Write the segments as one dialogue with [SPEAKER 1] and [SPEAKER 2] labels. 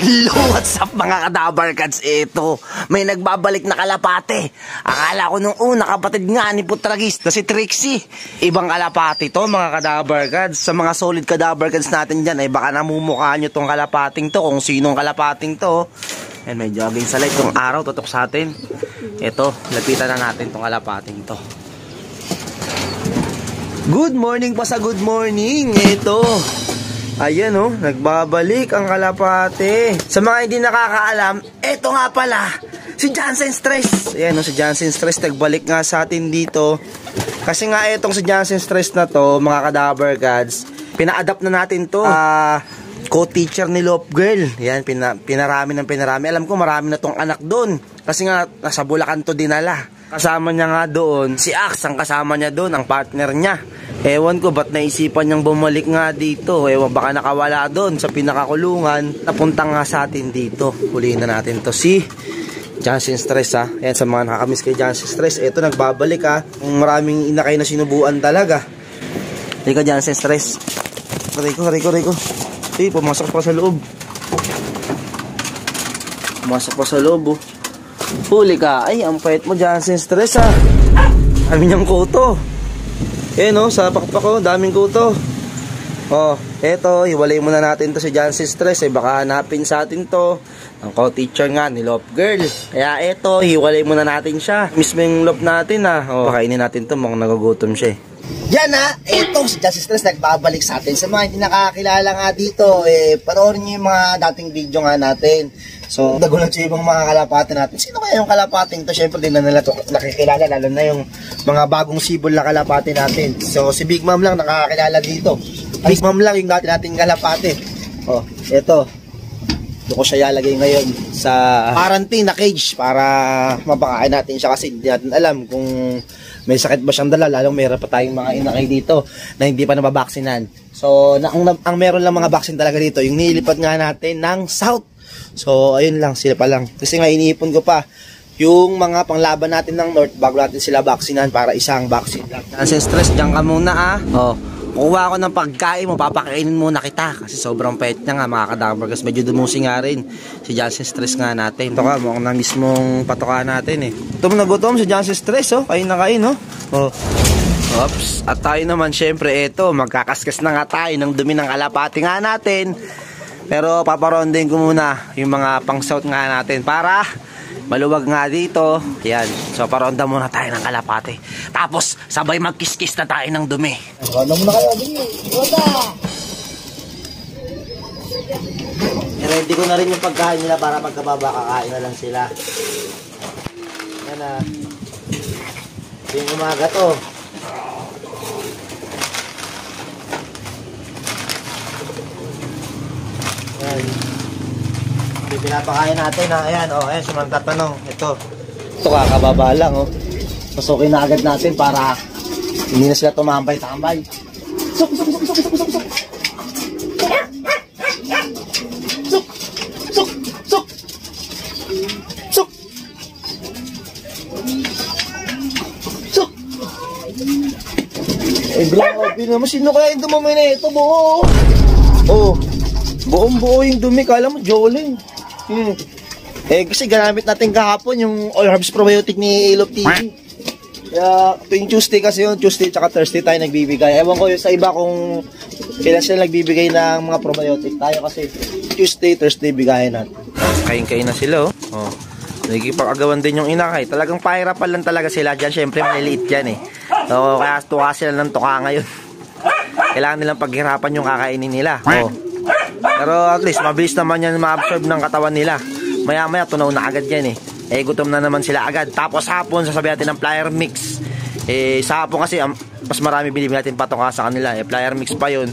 [SPEAKER 1] Hello, what's up mga Kadabar Cats? Ito, may nagbabalik na kalapate. Akala ko nung una kapatid nga ni Putragis na si Trixie. Ibang kalapate to mga Kadabar Cats. Sa mga solid Kadabar Cats natin dyan, ay baka namumukha nyo tong kalapating to, kung sinong kalapating to. And may jogging sa light, yung araw tutok sa atin. Ito, lapitan na natin tong kalapating to. Good morning pa sa good morning. Ito, ayan oh, nagbabalik ang kalapate. Sa mga hindi nakakaalam, eto nga pala, si Jansen Stress. Ayan oh, si Jansen Stress nagbalik nga sa atin dito. Kasi nga etong si Jansen Stress na to, mga Kadabar Cats, pina-adapt na natin to. Co-teacher ni Love Girl. Ayan, pinarami ng pinarami. Alam ko marami na tong anak doon. Kasi nga, nasa Bulacan to dinala. Kasama niya nga doon, si Ax, ang kasama niya doon, ang partner niya. Ewan ko, ba't naisipan niyang bumalik nga dito? Ewan, baka nakawala doon sa pinakakulungan. Napunta nga sa atin dito. Huliin na natin to si Jansen Stress ha. Ayan, sa mga nakakamiss kay Jansen Stress, eto nagbabalik ha. Maraming inakay na sinubuan talaga. Riko Jansen Stress. Riko. Pumasok pa sa loob. Pumasok pa sa loob oh. Huli ka. Ay, ang pait mo Jansen Stress ha. Dami niyang kuto. Eh no, sa pakpak ko, daming kuto. Oh, eto, hiwalay muna natin to si Jansen Stress. Eh, baka hanapin sa atin to ang co-teacher nga ni Love Girl. Kaya eto, hiwalay muna natin siya. Mismo yung love natin ha. Oh, pakainin natin to, mukhang nagugutom siya eh.
[SPEAKER 2] Yan ha, eto si Jansen Stress nagbabalik sa atin. Sa mga hindi nakakilala nga dito, panoorin nyo yung mga dating video nga natin. So, nagulat siya yung mga kalapate natin. Sino kaya yung kalapating to? Siyempre, din na nila to nakikilala, lalo na yung mga bagong sibol na kalapate natin. So, si Big Mom lang nakakilala dito. Big Mom lang yung dati nating kalapate. Oh, eto. Doon ko siya ilalagay ngayon sa quarantine na cage para mapakain natin siya kasi hindi natin alam kung may sakit ba siyang dala, lalong meron pa tayong mga inakay dito na hindi pa nababaksinan. So, ang meron lang mga vaccine talaga dito, yung nilipad nga natin ng South. So, ayun lang, sila pa lang. Kasi nga iniipon ko pa yung mga panglaban natin ng North bago natin sila vaksinan para isang vaccine lang.
[SPEAKER 1] Jansen Stress, dyan ka muna ah. Oh, kukuha ko ng pagkain mo, papakainin muna kita. Kasi sobrang pait niya nga mga Kadabar Cats. Medyo dumusi nga rin si Jansen Stress nga natin. Ito ka, mukhang na mismong patoka natin eh. Gutom na gutom si Jansen Stress oh. Kain na kain oh. Oh. Oops. At tayo naman syempre eto, magkakaskas na nga tayo ng dumi ng kalapati nga natin. Pero paparondin ko muna yung mga pang-south nga natin para maluwag nga dito. Yan. So paronda muna tayo ng kalapate. Tapos sabay magkiskis na tayo ng dumi.
[SPEAKER 2] Paronda muna kayo, dumi. Paronda! I-ready ko na rin yung pagkain nila para pagkababa kakain na lang sila. Yan na. Yung umaga to. Ayan. Pinapakain natin ha. Ayan o. Ayan sa mga tatanong. Ito kakababa lang o. Pasukin na agad natin para hindi na sila tumambay-tambay. Suk! Bilang open naman. Sino kaya yung dumami na ito? Buo. Oh. Buong-buo yung dumi, kala mo Jolene. Kasi ganamit natin kahapon yung All Herbs Probiotic ni Love TV. Kaya tuwing Tuesday kasi yun, Tuesday tsaka Thursday tayo nagbibigay. Ewan ko yun sa iba kung kailan sila nagbibigay ng mga probiotic. Tayo kasi Tuesday, Thursday bigayan natin.
[SPEAKER 1] Kain-kain na sila oh. Nagkipag-agawan din yung inakay. Talagang pahirapan lang talaga sila dyan. Siyempre maliliit yan eh. So kaya tuka sila ng tuka ngayon. Kailangan nilang paghirapan yung kakainin nila. Oh. Pero at least mabilis naman yan ma-absorb ng katawan nila. Maya-maya tunaw na agad yan eh. Gutom na naman sila agad. Tapos hapon sasabihin natin ng flyer mix. Sa hapon kasi mas marami binibigyan natin patoka sa kanila. Flyer mix pa yun.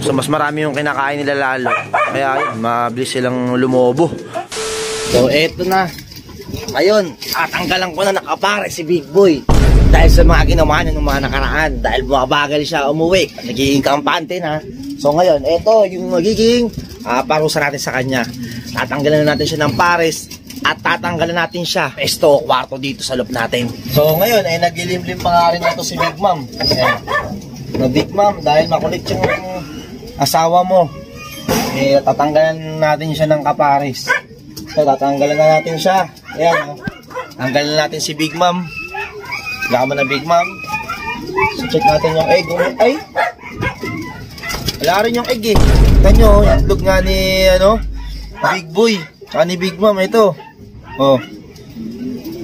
[SPEAKER 1] So mas marami yung kinakain nila lalo. Kaya yun, mabilis silang lumobo.
[SPEAKER 2] So eto na. Ngayon, tatanggalan ko na nakapare si Big Boy. Dahil sa mga ginawa niya ng mga nakaraan. Dahil bumabagal siya umuwi. Nagiging kampante na. So ngayon, eto yung magiging parusa natin sa kanya. Tatanggalan na natin siya ng pares at tatanggalan natin siya pesto kwarto dito sa loob natin. So ngayon ay naglilimlim pa nga rin ito si Big Mom. Ayan. Na Big Mom dahil makulit yung asawa mo. tatanggalan natin siya ng kapares. So, tatanggalan na natin siya. Ayan, oh. Tanggalan natin si Big Mom. Wala ka na Big Mom. So, check natin yung egg. Ay! Wala rin yung egg eh. Kita nyo, yung itlog nga ni, Big Boy. Tsaka ni Big Mom, ito. Oh.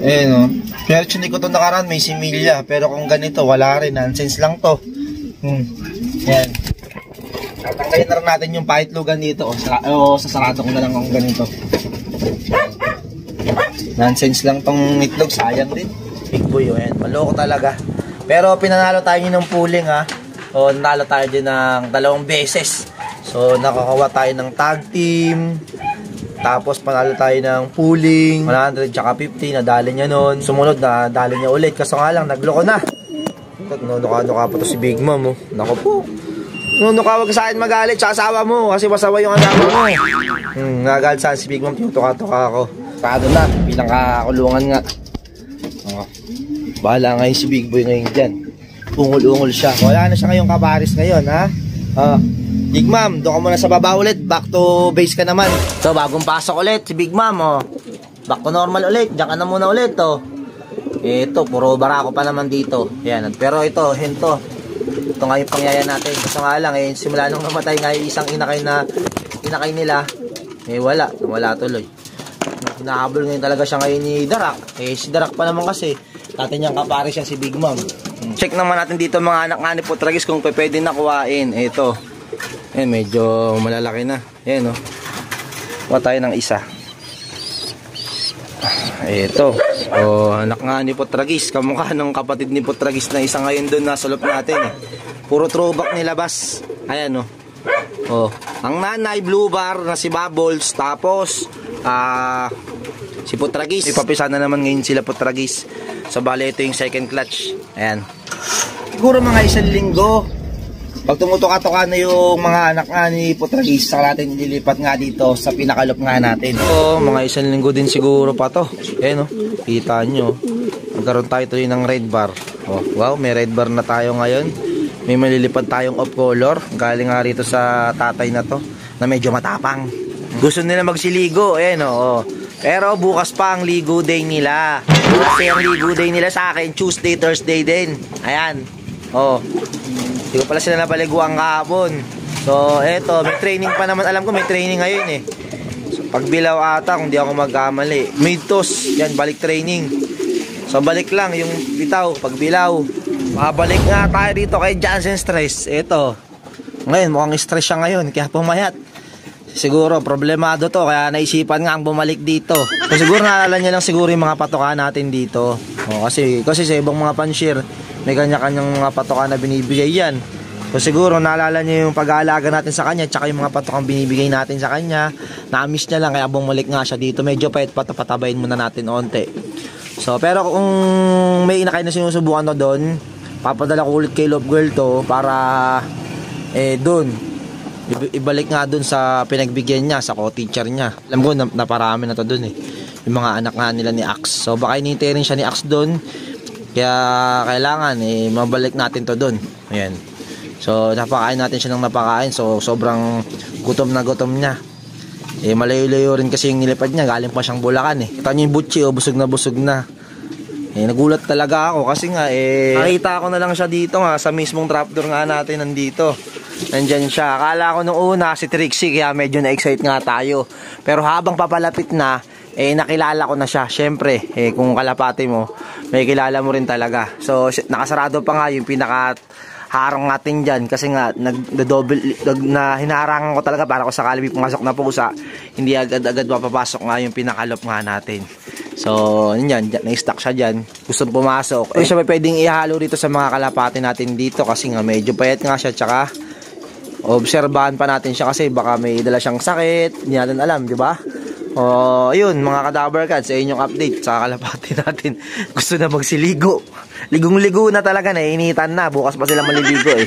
[SPEAKER 2] Ayan, oh. Pero hindi ko ito nakaraan, may similya. Pero kung ganito, wala rin. Nonsense lang to. Ayan. Tatanggalin na rin natin yung paitlogan dito. O, sasarado ko na lang kung ganito. Nonsense lang tong itlog. Sayang din.
[SPEAKER 1] Big Boy, ayan. Maloko talaga. Pero pinanalo tayo ng pooling, ha. O, nanalo tayo din ng 2 beses. So, nakakawa tayo ng tag team. Tapos, panalo tayo ng pooling. 100 tsaka 50. Nadali niya nun. Sumunod, nadali niya ulit. Kaso nga lang, nagloko na. Nunuka-nuka pa to si Big Mom, oh. Naku po. Nunuka, wag sa akin magalit sa asawa mo. Kasi masawa yung asawa mo. Nagalit sa si Big Mom. Tinutuka-tuka ako. Pado na. Bilang kakulungan nga. Oh. Bahala ngayon si Big Boy ngayon dyan. Ungol-ungol siya. Wala na siya ngayong kabaris ngayon, ha? Big Mom, doon ka muna sa baba ulit. Back to base ka naman. So, bagong pasok ulit si Big Mom, oh. Back to normal ulit. Diyan ka na muna ulit, oh. Ito, puro barako pa naman dito. Yan. Pero ito, hinto. Ito nga yung pangyaya natin. Kasi nga lang, simula nung namatay nga yung isang inakay nila, wala tuloy. Hinahabol ngayon talaga siya ngayon ni Darak. Si Darak pa naman kasi, dati niyang kapare siya si Big Mom. Check naman natin dito mga anak nga ni Putragis kung pwede na kuhain. Ito. Medyo malalaki na. Ayan, oh. Kuha tayo ng isa. Ito. O, anak nga ni Putragis. Kamukha ng kapatid ni Putragis na isa ngayon doon nasa loob natin. Puro throwback nilabas. Ayan, oh. Oh. Ang nanay, Blue Bar na si Bubbles. Tapos, si Putragis. Ipapisa na naman ngayon sila Putragis. So, bali ito yung second clutch. Ayan. Siguro mga 1 linggo. Pag tumutuka-tuka na yung mga anak nga ni Putragis, saka natin nililipat nga dito sa pinakalop nga natin. So, mga 1 linggo din siguro pa to. Ayan, oh. Kita nyo. Magkaroon tayo tuloy ng red bar. Oh, wow, may red bar na tayo ngayon. May malilipad tayong off color. Galing nga rito sa tatay na to, na medyo matapang. Gusto nila magsiligo. Ayan, oh. Pero bukas pa ang ligo day nila. Kasi ang ligo day nila sa akin, Tuesday, Thursday din. Ayan. Oh. Hindi ko pala sila napaliguan kahapon. So, eto, may training pa naman. Alam ko may training ngayon eh. So, pagbilaw ata, kung di ako magkamali. Mid-toss, yan, balik training. So, balik lang yung bitaw, pagbilaw. Mabalik nga tayo dito kay Jansen Stress. Eto. Ngayon, mukhang stress siya ngayon, kaya pumayat. Siguro, problemado to, kaya naisipan nga ang bumalik dito. So, siguro naalala niya lang siguro yung mga patoka natin dito. O, kasi sa ibang mga panshir, may kanya-kanyang mga patoka na binibigay yan. So siguro naalala niya yung pag-aalaga natin sa kanya, tsaka yung mga patokang binibigay natin sa kanya. Na-miss niya lang, kaya bumalik nga siya dito. Medyo patabayin muna natin onte. So pero kung may inakay na sinusubukan na doon, papadala ko ulit kay Love Girl to para doon ibalik nga doon sa pinagbigyan niya, sa co-teacher niya. Alam ko naparami na to doon yung mga anak nga nila ni Ax. So baka inintay rin siya ni Ax doon. Kaya kailangan mabalik natin to doon. Ayan. So napakain natin siya ng napakain. So sobrang gutom niya. Malayo-layo rin kasi yung nilipad niya. Galing pa siyang Bulacan Kita niyo yung butchi, busog na. Nagulat talaga ako kasi nga nakita ko na lang siya dito nga sa mismong trapdoor nga natin nandito. Nandyan siya. Akala ko nung una si Trixie, kaya medyo na-excite nga tayo. Pero habang papalapit na, nakilala ko na siya. Syempre, kung kalapati mo, may kilala mo rin talaga. So, nakasarado pa nga yung pinaka-harang natin dyan. Kasi nga, hinaharangan ko talaga para kung sakali may pumasok na pusa, hindi agad-agad mapapasok nga yung pinakalop nga natin. So, yun na-stuck siya dyan. Gusto pumasok. Siya may pwedeng ihalo rito sa mga kalapati natin dito kasi nga medyo payat nga siya. Tsaka, obserbahan pa natin siya kasi baka may dala siyang sakit. Hindi natin alam, di ba? Ayun, mga Kadaver Cats, sa inyong update sa kalapati natin. Gusto na magsiligo. Ligong-ligo na talaga, nainitan na. Bukas pa sila maliligo